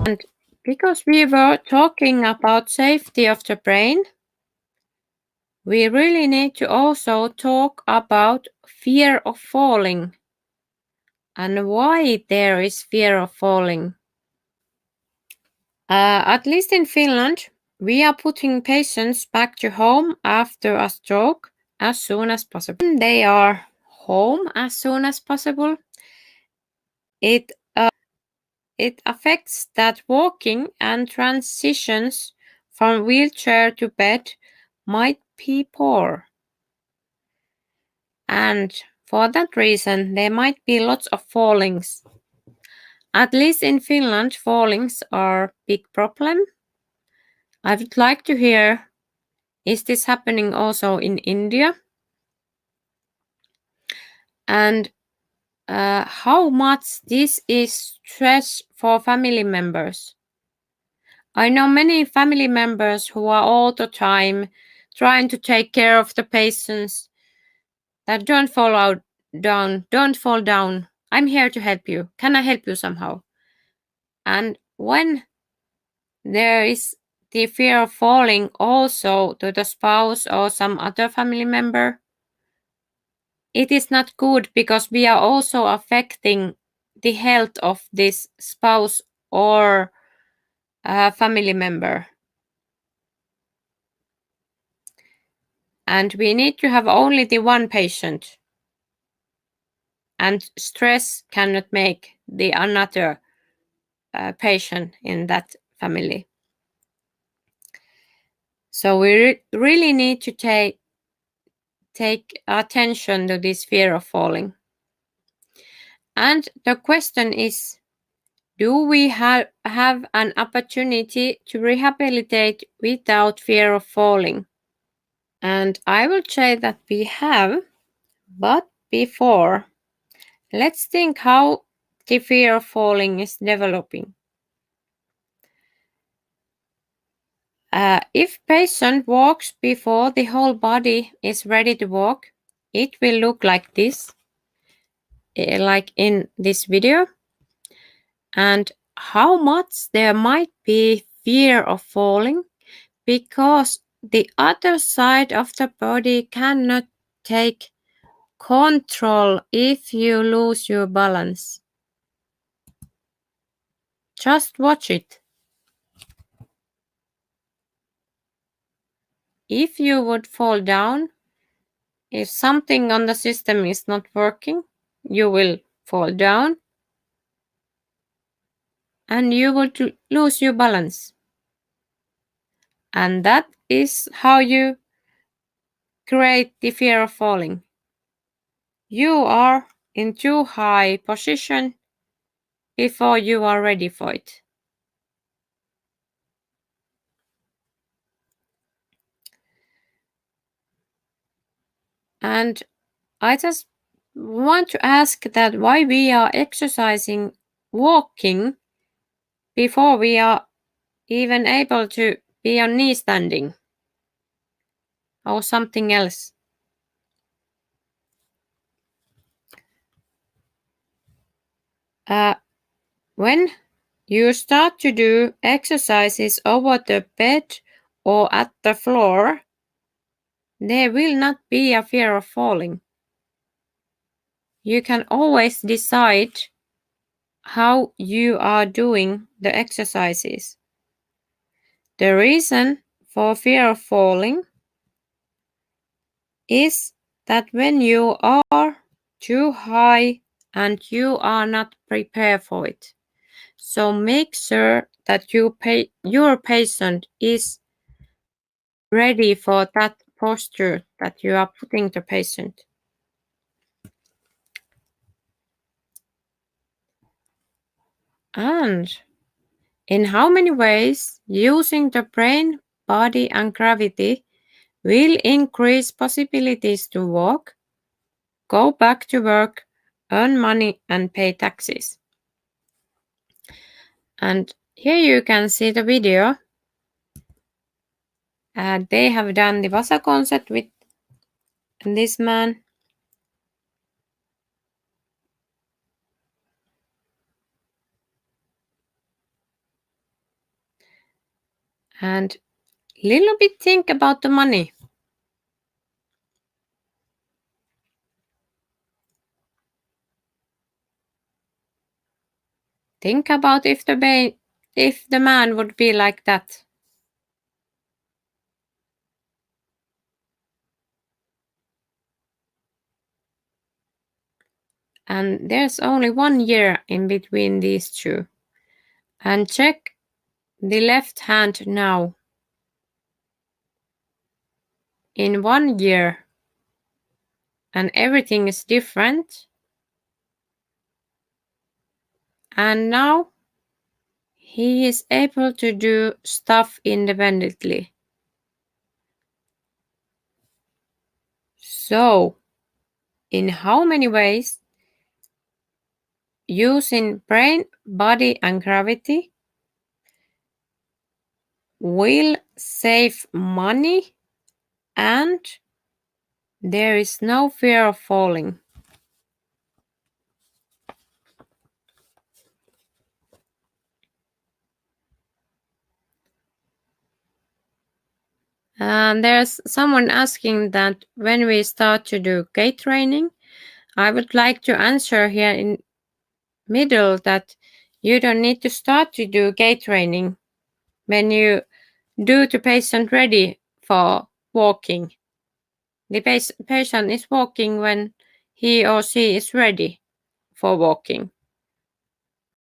And because we were talking about safety of the brain, we really need to also talk about fear of falling and why there is fear of falling. At least in Finland, we are putting patients back to home after a stroke as soon as possible. When they are home as soon as possible, it affects that walking and transitions from wheelchair to bed might be poor. And for that reason, there might be lots of fallings. At least in Finland, fallings are a big problem. I would like to hear, is this happening also in India? And how much this is stress for family members? I know many family members who are all the time trying to take care of the patients that don't fall down. I'm here to help you. Can I help you somehow? And when there is the fear of falling also to the spouse or some other family member, it is not good because we are also affecting the health of this spouse or family member. And we need to have only the one patient. And stress cannot make the another patient in that family. So we really need to take attention to this fear of falling. And the question is, do we have an opportunity to rehabilitate without fear of falling? And I will say that we have, but before, let's think how the fear of falling is developing. If patient walks before the whole body is ready to walk, it will look like this, like in this video. And how much there might be fear of falling because the other side of the body cannot take control if you lose your balance. Just watch it. If you would fall down, if something on the system is not working, you will fall down and you will lose your balance. And that is how you create the fear of falling. You are in too high position before you are ready for it. And I just want to ask that why we are exercising walking before we are even able to be on knee standing or something else. When you start to do exercises over the bed or at the floor, there will not be a fear of falling. You can always decide how you are doing the exercises. The reason for fear of falling is that when you are too high and you are not prepared for it. So make sure that your patient is ready for that posture that you are putting the patient. And in how many ways using the brain, body, and gravity will increase possibilities to walk, go back to work, earn money, and pay taxes. And here you can see the video. They have done the Vasa concept with this man. And little bit think about the money. Think about if the man would be like that. And there's only 1 year in between these two. And check the left hand now. In 1 year, and everything is different. And now he is able to do stuff independently. So, in how many ways, using brain, body, and gravity, will save money and there is no fear of falling. And there's someone asking that when we start to do gait training, I would like to answer here in middle that you don't need to start to do gait training when you do the patient ready for walking. The patient is walking when he or she is ready for walking.